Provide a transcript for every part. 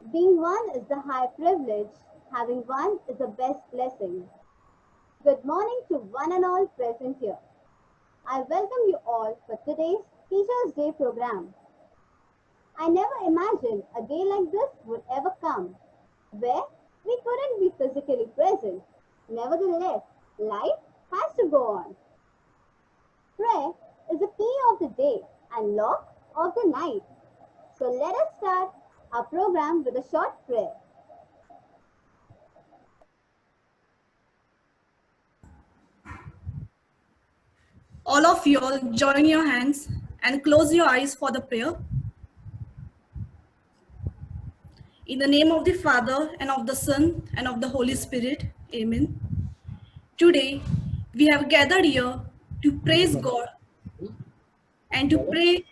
Being one is the high privilege, having one is the best blessing. Good morning to one and all present here. I welcome you all for today's Teachers' Day program. I never imagined a day like this would ever come, where we couldn't be physically present. Nevertheless, life has to go on. Prayer is the key of the day and lock of the night. So let us start our program with a short prayer. All of you all join your hands and close your eyes for the prayer. In the name of the Father and of the Son and of the Holy Spirit. Amen. Today, we have gathered here to praise God and to pray.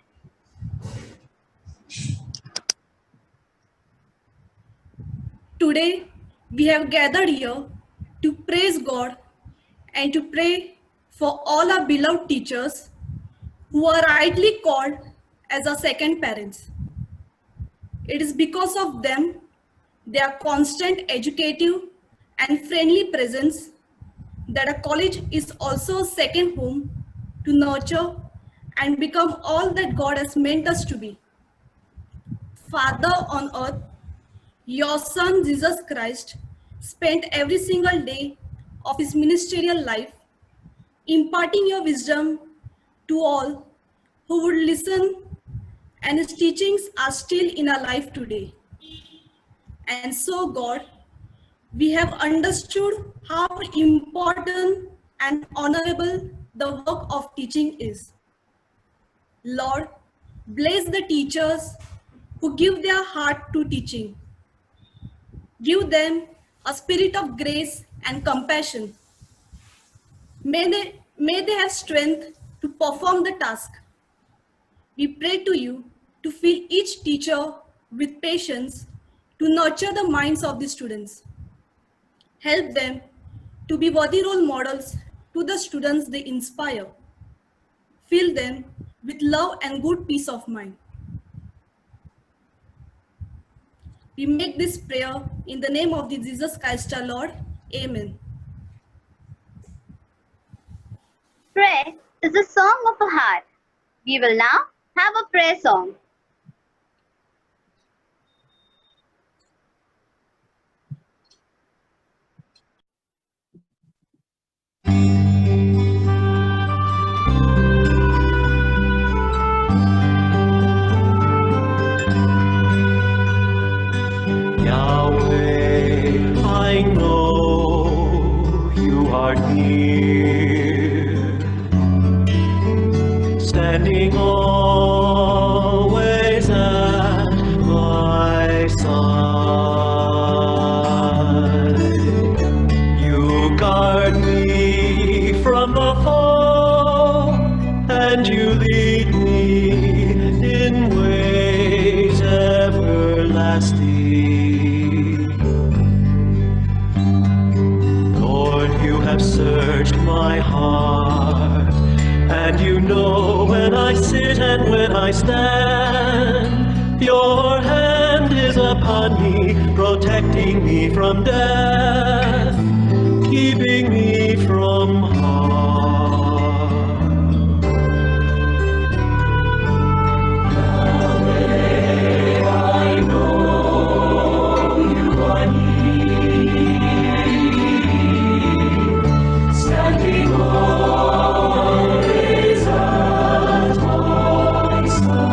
Today, we have gathered here to praise God and to pray for all our beloved teachers who are rightly called as our second parents. It is because of them, their constant educative and friendly presence, that a college is also a second home to nurture and become all that God has meant us to be. Father on earth, your Son Jesus Christ spent every single day of his ministerial life imparting your wisdom to all who would listen, and his teachings are still in our life today. And so, God, we have understood how important and honorable the work of teaching is. Lord, bless the teachers who give their heart to teaching. Give them a spirit of grace and compassion. May they have strength to perform the task. We pray to you to fill each teacher with patience to nurture the minds of the students. Help them to be worthy role models to the students they inspire. Fill them with love and good peace of mind. We make this prayer in the name of the Jesus Christ our Lord. Amen. Prayer is a song of a heart. We will now have a prayer song. Yahweh, I know you are near, standing always at my side. You guard me from the fall, and you lead me in ways everlasting. Lord, you have searched my heart, and you know when I sit and when I stand. Your hand is upon me, protecting me from death, keeping me from harm. Yahweh, I know you are near, standing always at my side.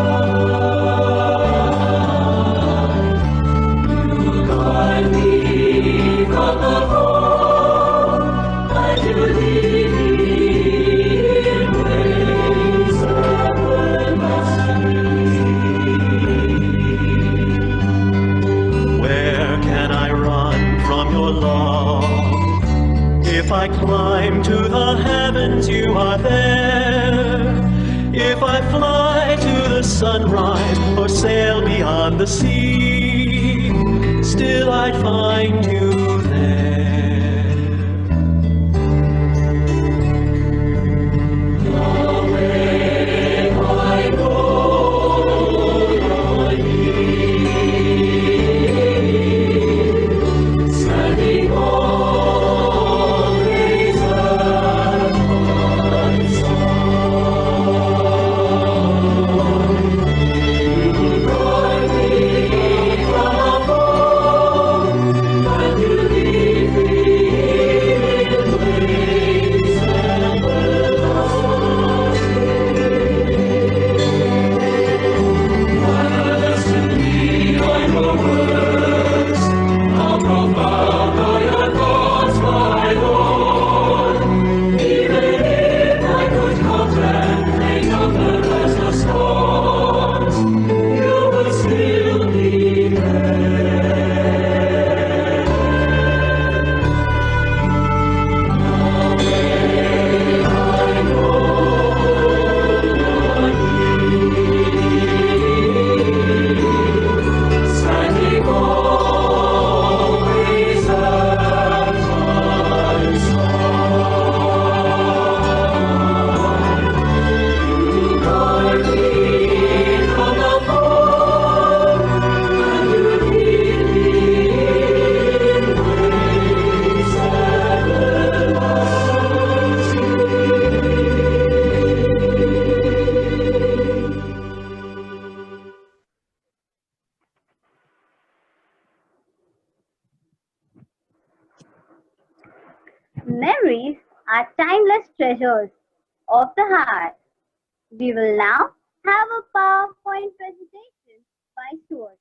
You guide me from the fall, and you lead me in ways everlasting. Where can I run from your love? If I climb to the heavens, you are there. If I fly to the sunrise or sail beyond the sea, still I'd find you there. Yahweh, I know you're near. are timeless treasures of the heart. We will now have a PowerPoint presentation by Stuart.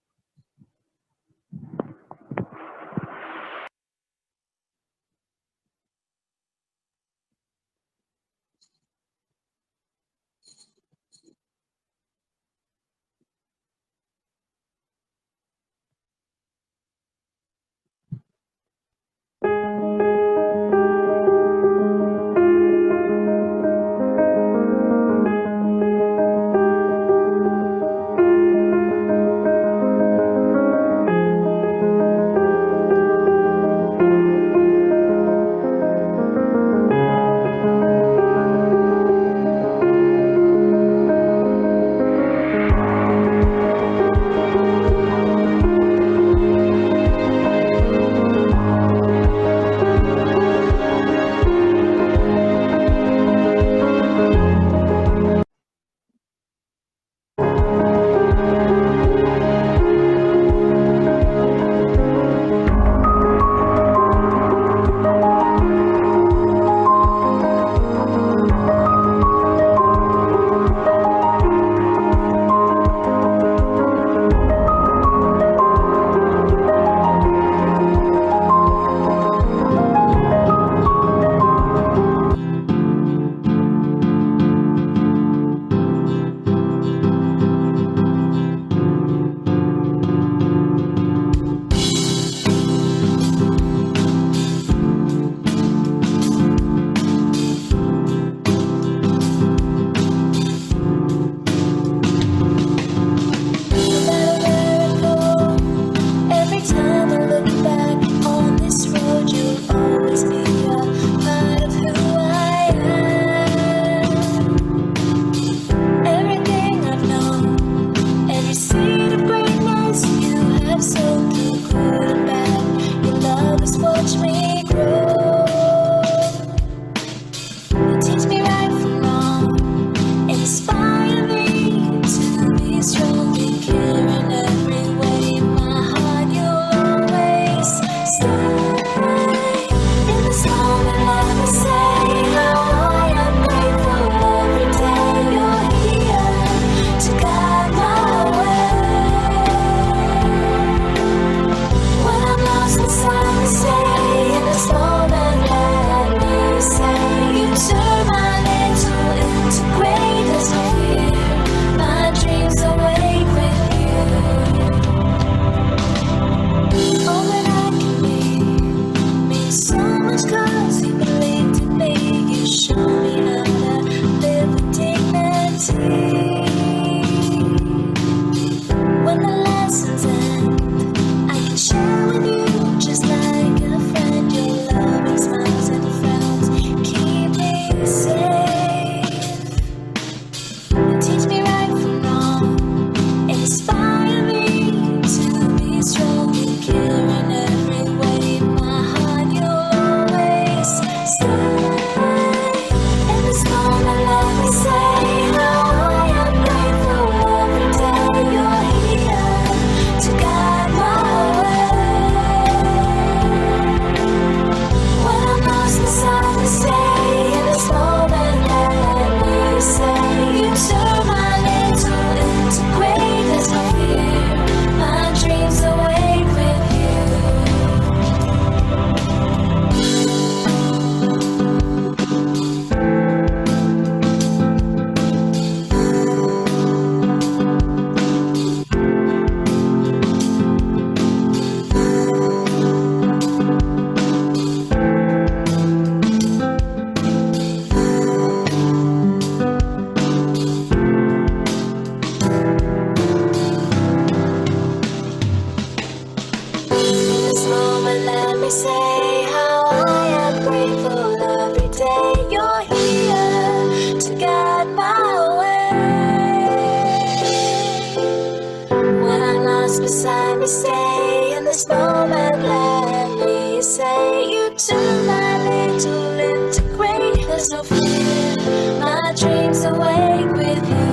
Every time I look back on this road, you'll always be a part of who I am. Everything I've known, every seed of greatness you have sown through good and bad, your love has watched me grow. You teach me right from wrong, and inspire me to be strong and care in every way. In my heart, you'll always stay. In this moment, let me say how I am grateful every day you're here to guide my way. When I'm lost inside, me say in this moment, let me say you turn my little into great. There's no fear, my dreams awake with you. All that I can be means so much 'cause you believed in me. You show me how to live with dignity. When the lessons end, I can share with you just like a friend. Your loving smiles and frowns keep me safe. You teach me right from wrong, and inspire me to be strong and care in every way. In my heart, you'll always stay. In this moment, let me say how I am grateful every day you're here to guide my way. When I'm lost inside, me say in this moment, let me say you turn my little into great. There's no fear, my dreams awake with you. In this moment, let me say how I am grateful every day you're here to guide my way. When I'm lost beside me, stay in this moment, let me say you turn my little into great. There's no fear, my dreams awake with you.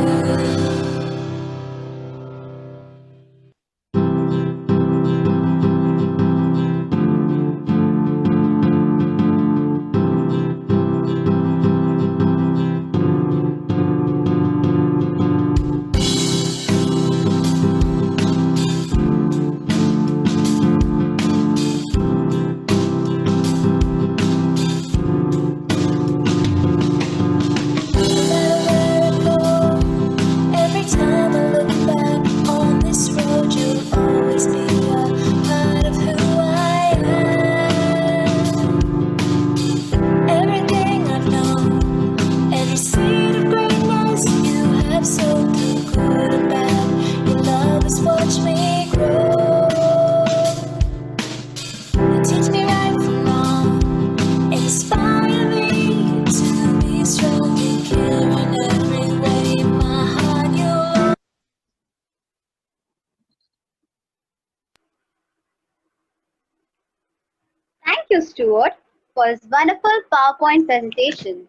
Stewart for his wonderful PowerPoint presentation.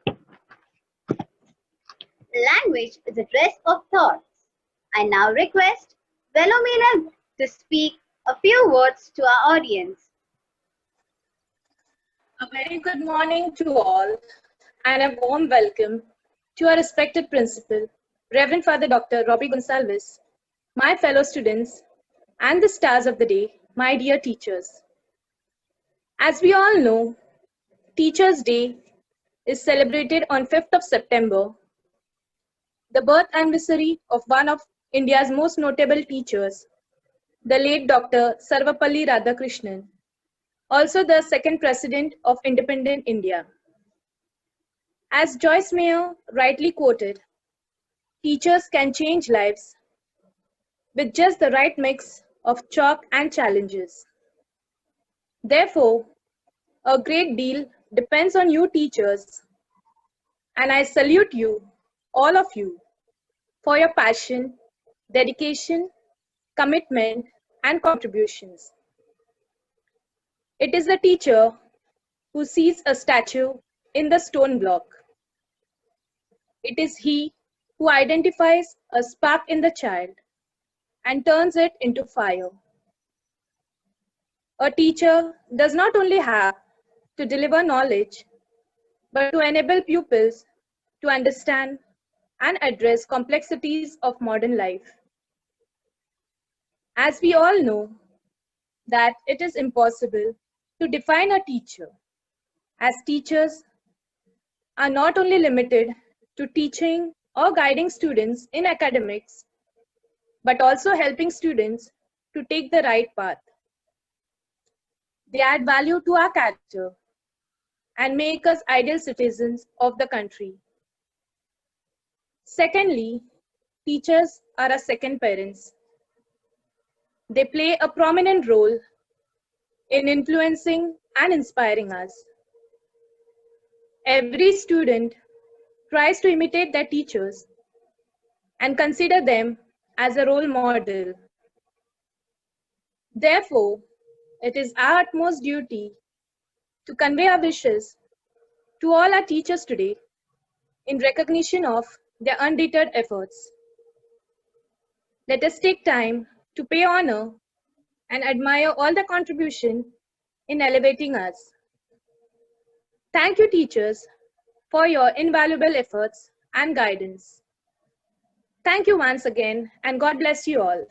Language is a dress of thoughts. I now request Velomena to speak a few words to our audience. A very good morning to all and a warm welcome to our respected principal, Reverend Father Dr. Robbie Gonsalves, my fellow students, and the stars of the day, my dear teachers. As we all know, Teachers' Day is celebrated on 5th of September, the birth anniversary of one of India's most notable teachers, the late Dr. Sarvapalli Radhakrishnan, also the second president of independent India. As Joyce Meyer rightly quoted, teachers can change lives with just the right mix of chalk and challenges. Therefore, a great deal depends on you teachers, and I salute you, all of you, for your passion, dedication, commitment, and contributions. It is the teacher who sees a statue in the stone block. It is he who identifies a spark in the child and turns it into fire. A teacher does not only have to deliver knowledge, but to enable pupils to understand and address complexities of modern life. As we all know, that it is impossible to define a teacher, as teachers are not only limited to teaching or guiding students in academics, but also helping students to take the right path. They add value to our character and make us ideal citizens of the country. Secondly, teachers are our second parents. They play a prominent role in influencing and inspiring us. Every student tries to imitate their teachers and consider them as a role model. Therefore, it is our utmost duty to convey our wishes to all our teachers today in recognition of their undeterred efforts. Let us take time to pay honor and admire all the contribution in elevating us. Thank you, teachers, for your invaluable efforts and guidance. Thank you once again, and God bless you all.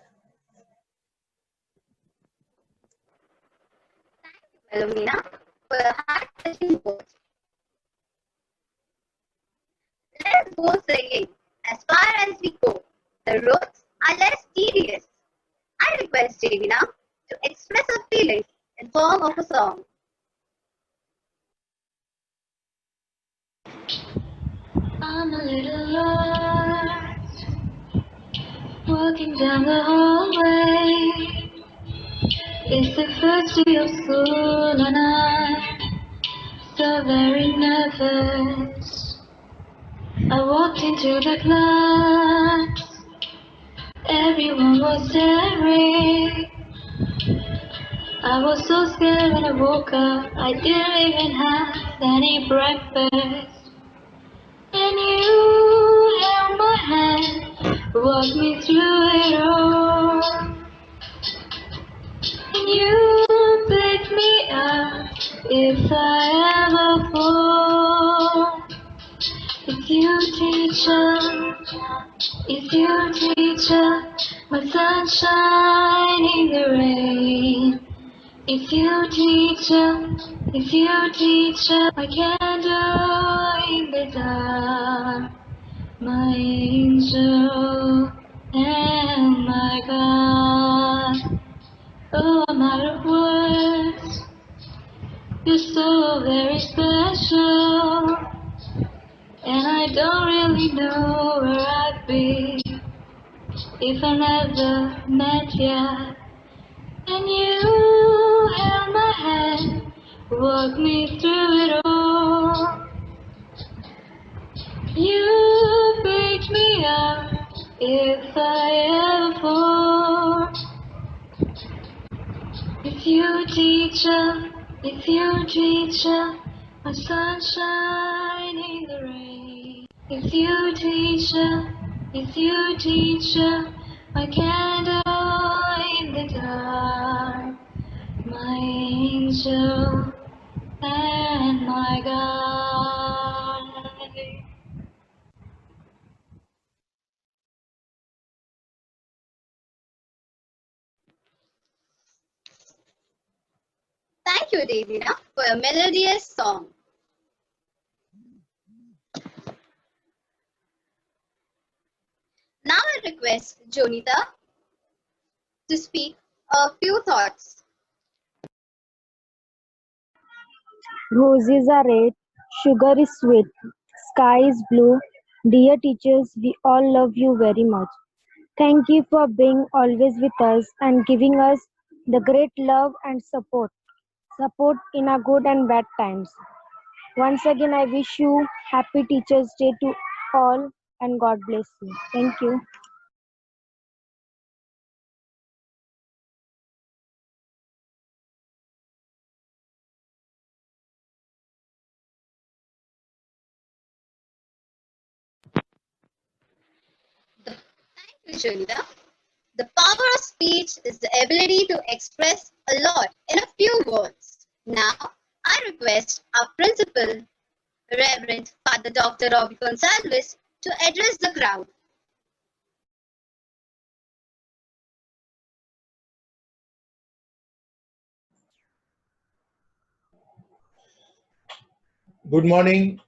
Velomena for your heart-touching words. Let us go singing as far as we go. The roads are less tedious. I request Javina to express her feelings in form of a song. I'm a little lost, walking down the hallway. It's the first day of school and I'm so very nervous. I walked into the class, everyone was staring. I was so scared when I woke up, I didn't even have any breakfast. And you held my hand, walked me through it all. And you picked me up if I ever fall. It's you, teacher, it's you, teacher, my sunshine in the rain. It's you, teacher, it's you, teacher, my candle in the dark, my angel and my God. Oh, I'm out of words, you're so very special, and I don't really know where I'd be if I never met ya. And you held my hand, walked me through it all. You picked me up if I ever fall. It's you, teacher, If you teacher, my sunshine in the rain. If you teacher, my candle in the dark, my angel and my guide. Thank you, Devina, for a melodious song. Now I request Jonita to speak a few thoughts. Roses are red, sugar is sweet, sky is blue. Dear teachers, we all love you very much. Thank you for being always with us and giving us the great love and support in our good and bad times. Once again, I wish you happy Teachers' Day to all and God bless you. Thank you. Thank you, Jonita. The power of speech is the ability to express a lot in a few words. Now, I request our principal, Reverend Father Dr. Robbie Gonsalves, to address the crowd. Good morning,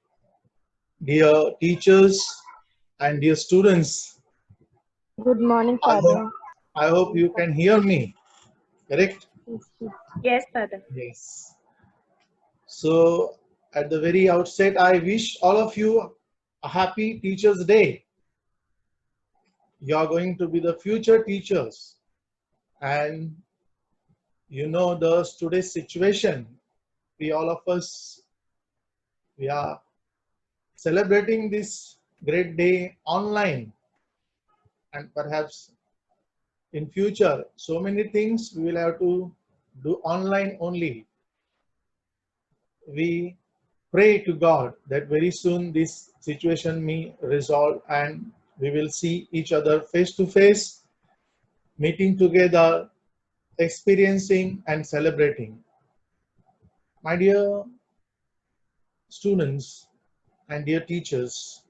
dear teachers and dear students. Good morning, I hope, Father. I hope you can hear me, correct? Yes, Father. Yes. So, at the very outset, I wish all of you a happy Teachers' Day. You are going to be the future teachers, and you know today's situation. We all of us, we are celebrating this great day online, and perhaps in future so many things we will have to do online only. We pray to God that very soon this situation may resolve and we will see each other face to face, meeting together, experiencing and celebrating. My dear students and dear teachers,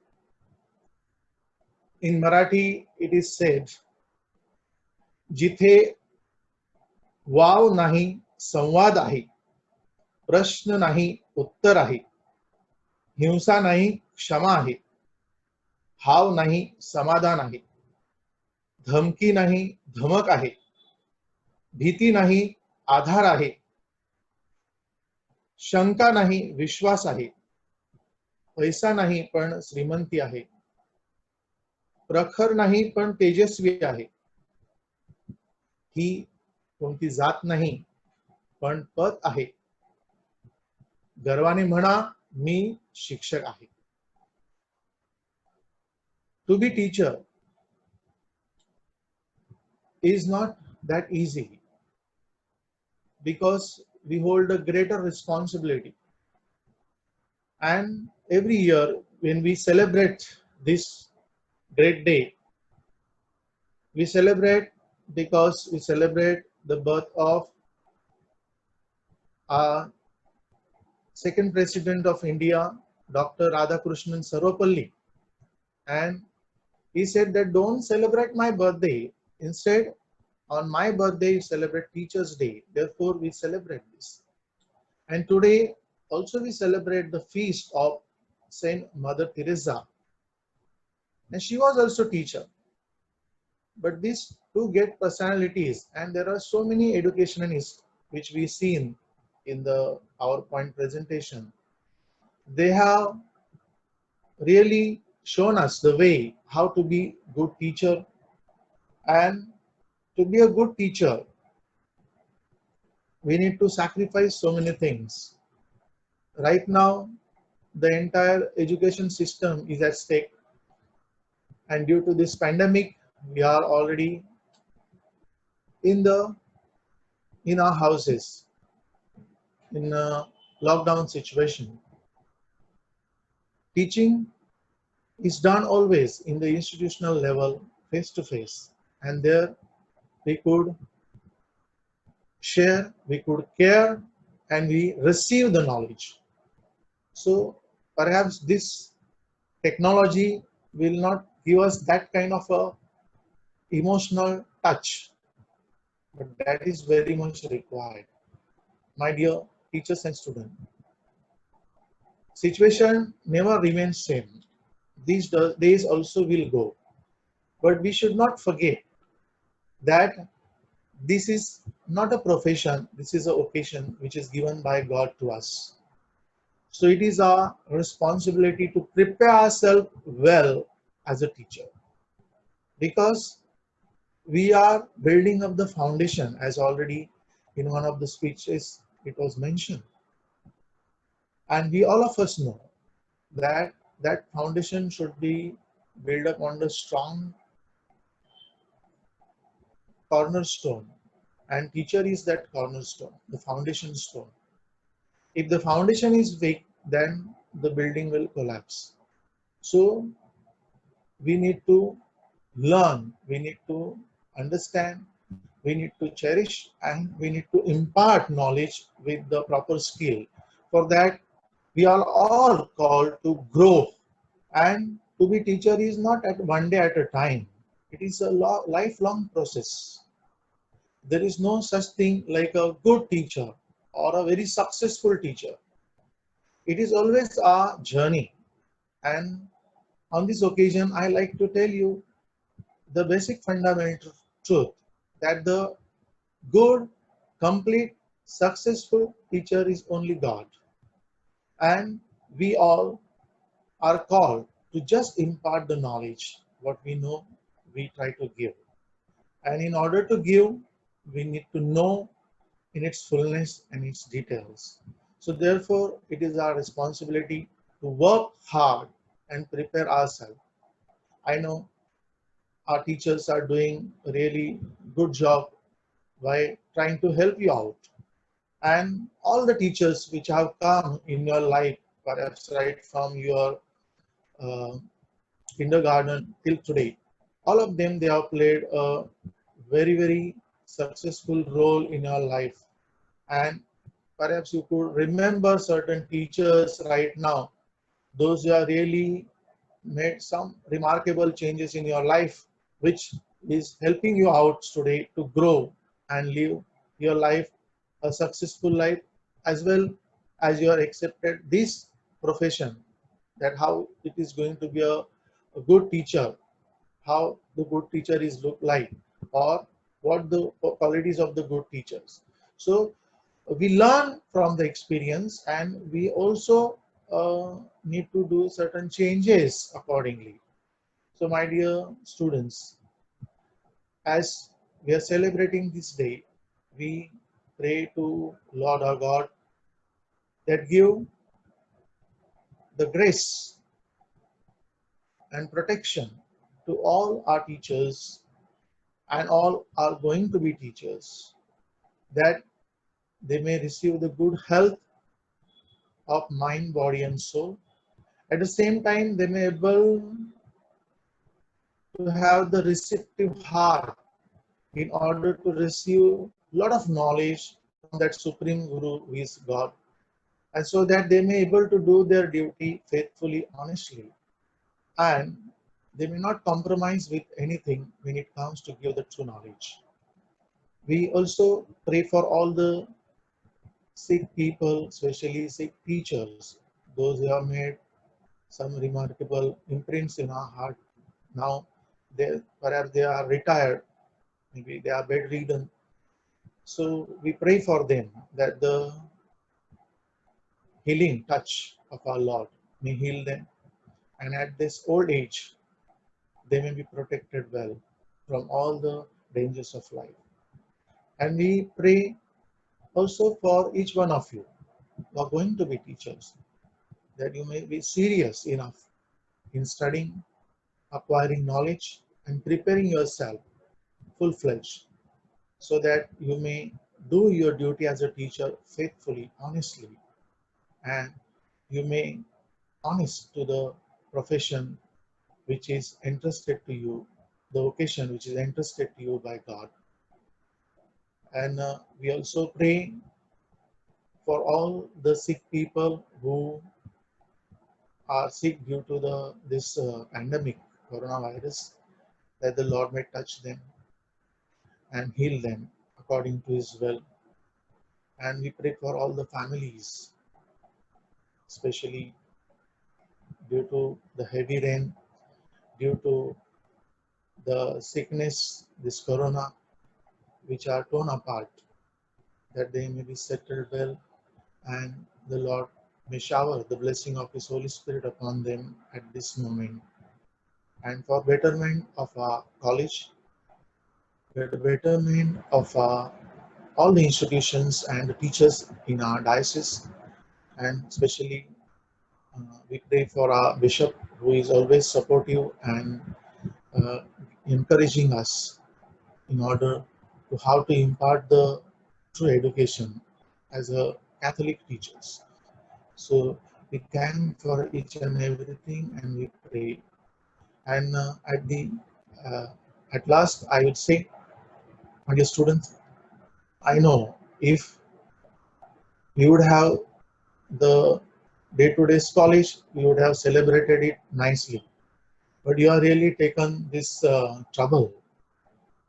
in Marathi it is said, जिथे वाव नाही संवाद आहे, प्रश्न नाही उत्तर आहे, हिंसा नाही क्षमा आहे, हाव नाही समाधान आहे, धमकी नाही धमक आहे, भीती नाही आधार आहे, शंका नाही विश्वास आहे, पैसा नाही पण श्रीमंती आहे, प्रखर नाही पण तेजस्वी आहे, ही कोणती जात नाही पण पद आहे, गर्वाने म्हणा मी शिक्षक आहे. To be teacher is not that easy because we hold a greater responsibility, and every year when we celebrate this great day, we celebrate because we celebrate the birth of our second president of India, Dr. Radhakrishnan Sarvapalli, and he said that don't celebrate my birthday, instead on my birthday you celebrate Teachers' Day. Therefore we celebrate this. And today also we celebrate the feast of Saint Mother Teresa, and she was also teacher. But these two great personalities, and there are so many educationists which we seen in the PowerPoint presentation, they have really shown us the way how to be good teacher. And to be a good teacher, we need to sacrifice so many things. Right now, the entire education system is at stake, and due to this pandemic, we are already in our houses. in a lockdown situation. Teaching is done always in the institutional level, face to face, and there we could share, we could care, and we receive the knowledge. So perhaps this technology will not give us that kind of a emotional touch, but that is very much required. My dear teachers and students, situation never remains same. These days also will go, but we should not forget that this is not a profession, this is a occasion which is given by God to us. So it is our responsibility to prepare ourselves well as a teacher, because we are building up the foundation, as already in one of the speeches it was mentioned. And we all of us know that that foundation should be built up on the strong cornerstone, and teacher is that cornerstone, the foundation stone. If the foundation is weak, then the building will collapse. So we need to learn, we need to understand, we need to cherish, and we need to impart knowledge with the proper skill. For that, we are all called to grow, and to be teacher is not at one day at a time. It is a lifelong process. There is no such thing like a good teacher or a very successful teacher. It is always a journey. And on this occasion, I like to tell you the basic fundamental truth that the good, complete, successful teacher is only God. And we all are called to just impart the knowledge. What we know, we try to give. And in order to give, we need to know in its fullness and its details. So therefore, it is our responsibility to work hard and prepare ourselves. I know our teachers are doing a really good job by trying to help you out. And all the teachers which have come in your life, perhaps right from your uh, kindergarten till today, all of them, they have played a very, very successful role in your life. And perhaps you could remember certain teachers right now, those who have really made some remarkable changes in your life, which is helping you out today to grow and live your life a successful life, as well as you are accepted this profession, that how it is going to be a good teacher, how the good teacher is look like, or what the qualities of the good teachers. So we learn from the experience, and we also need to do certain changes accordingly. So my dear students, as we are celebrating this day, we pray to Lord our God that give the grace and protection to all our teachers and all are going to be teachers, that they may receive the good health of mind, body, and soul. At the same time, they may be able to have the receptive heart in order to receive a lot of knowledge from that Supreme Guru who is God, and so that they may be able to do their duty faithfully, honestly, and they may not compromise with anything when it comes to give the true knowledge. We also pray for all the sick people, especially sick teachers, those who have made some remarkable imprints in our heart. Now, perhaps they are retired, maybe they are bedridden. So we pray for them that the healing touch of our Lord may heal them, and at this old age, they may be protected well from all the dangers of life. And we pray also for each one of you who are going to be teachers, that you may be serious enough in studying, acquiring knowledge, and preparing yourself full-fledged, so that you may do your duty as a teacher faithfully, honestly, and you may honest to the profession which is entrusted to you, the vocation which is entrusted to you by God. And we also pray for all the sick people who are sick due to this pandemic, coronavirus, that the Lord may touch them and heal them according to His will. And we pray for all the families, especially due to the heavy rain, due to the sickness, this corona, which are torn apart, that they may be settled well, and the Lord may shower the blessing of His Holy Spirit upon them at this moment. And for betterment of our college, for the betterment of all the institutions and the teachers in our diocese, and especially we pray for our bishop, who is always supportive and uh, encouraging us in order to how to impart the true education as a Catholic teachers. So we thank for each and everything, and we pray. And uh, at last, I would say, my dear students, I know if we would have the day-to-day college, we would have celebrated it nicely. But you are really taken this trouble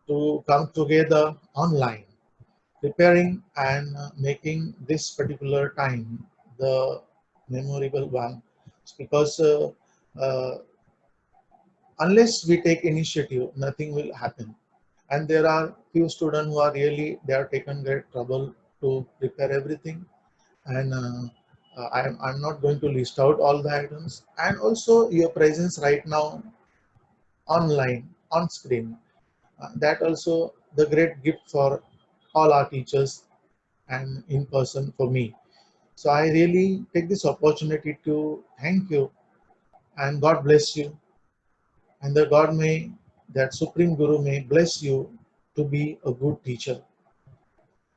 to come together online, preparing and making this particular time the memorable one, because uh, unless we take initiative, nothing will happen. And there are few students who are really, they are taken great trouble to prepare everything. And I'm not going to list out all the items. And also your presence right now online, on screen, that also the great gift for all our teachers and in person for me. So I really take this opportunity to thank you, and God bless you, and the God may, that Supreme Guru may bless you to be a good teacher.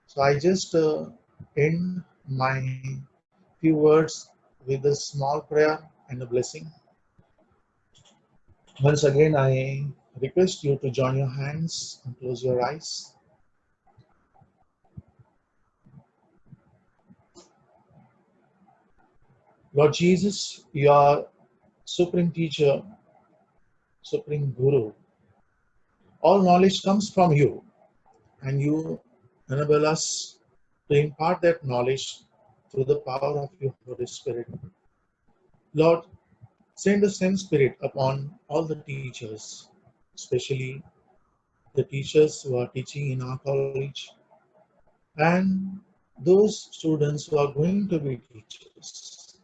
So I just end my few words with a small prayer and a blessing. Once again, I request you to join your hands and close your eyes. Lord Jesus, you are Supreme Teacher, Supreme Guru. All knowledge comes from you, and you enable us to impart that knowledge through the power of your Holy Spirit. Lord, send the same Spirit upon all the teachers, especially the teachers who are teaching in our college, and those students who are going to be teachers.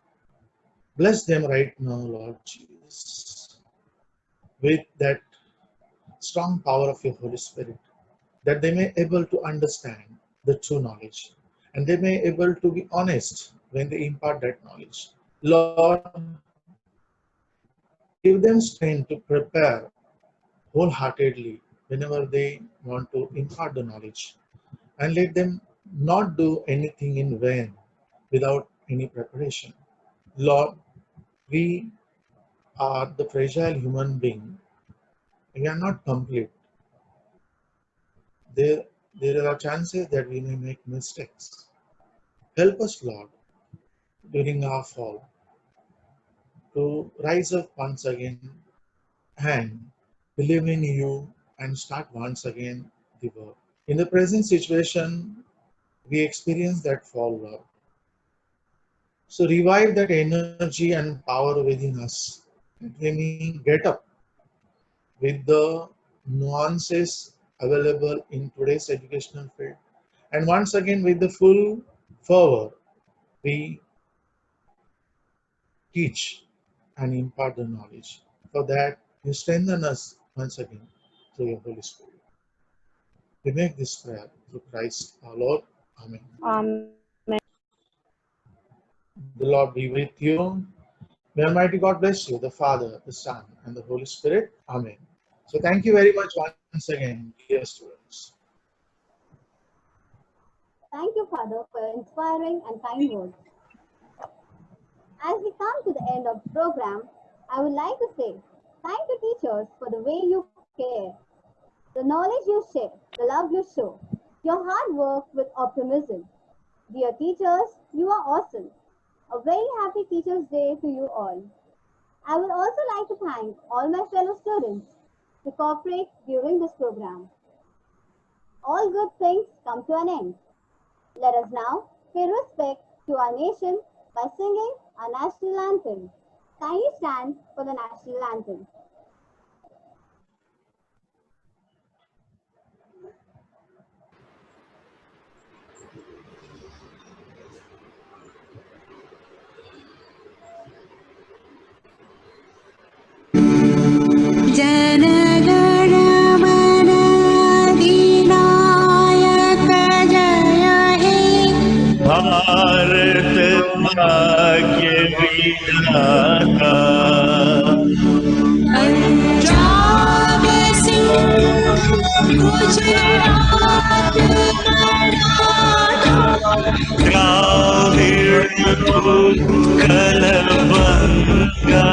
Bless them right now, Lord Jesus, with that strong power of your Holy Spirit, that they may able to understand the true knowledge, and they may able to be honest when they impart that knowledge. Lord, give them strength to prepare wholeheartedly whenever they want to impart the knowledge, and let them not do anything in vain without any preparation. Lord, we are the fragile human being. We are not complete. There, there are chances that we may make mistakes. Help us, Lord, during our fall to rise up once again and believe in you and start once again the work. In the present situation, we experience that fall, Lord. So revive that energy and power within us. Let me get up with the nuances available in today's educational field. And once again, with the full fervor, we teach and impart the knowledge. For that, you strengthen us once again through your Holy Spirit. We make this prayer through Christ our Lord. Amen. Amen. The Lord be with you. May Almighty God bless you, the Father, the Son, and the Holy Spirit. Amen. So thank you very much once again, dear students. Thank you, Father, for your inspiring and kind words. As we come to the end of the program, I would like to say thank you, teachers, for the way you care, the knowledge you share, the love you show, your hard work with optimism. Dear teachers, you are awesome. A very happy Teachers' Day to you all. I would also like to thank all my fellow students to cooperate during this program. All good things come to an end. Let us now pay respect to our nation by singing our national anthem. Kindly stand for the national anthem. Bharat भाग्य विधाता पंजाब सिंध गुजरात द्राविड उत्कल बंगा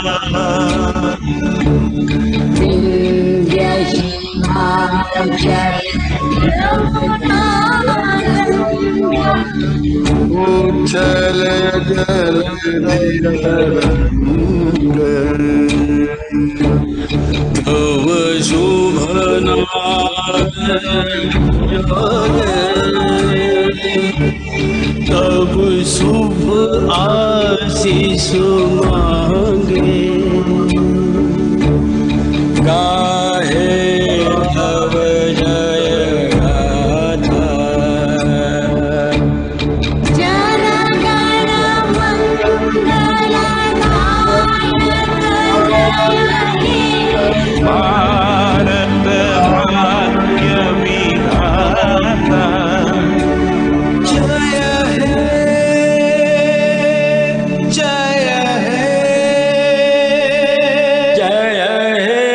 विंध्य हिमाचल उच्छल जल तव शुभ तब शुभ आशीष मांगे गाहे तव जय गाथा जन गण मंगलदायक भारत भाग्य विधाता जय हे जय हे जय हे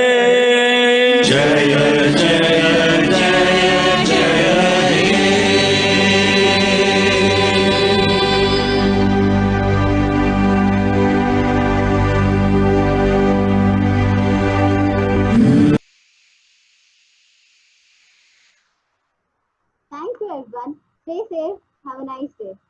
जय जय जय जय Thank you, everyone. Stay safe. Have a nice day.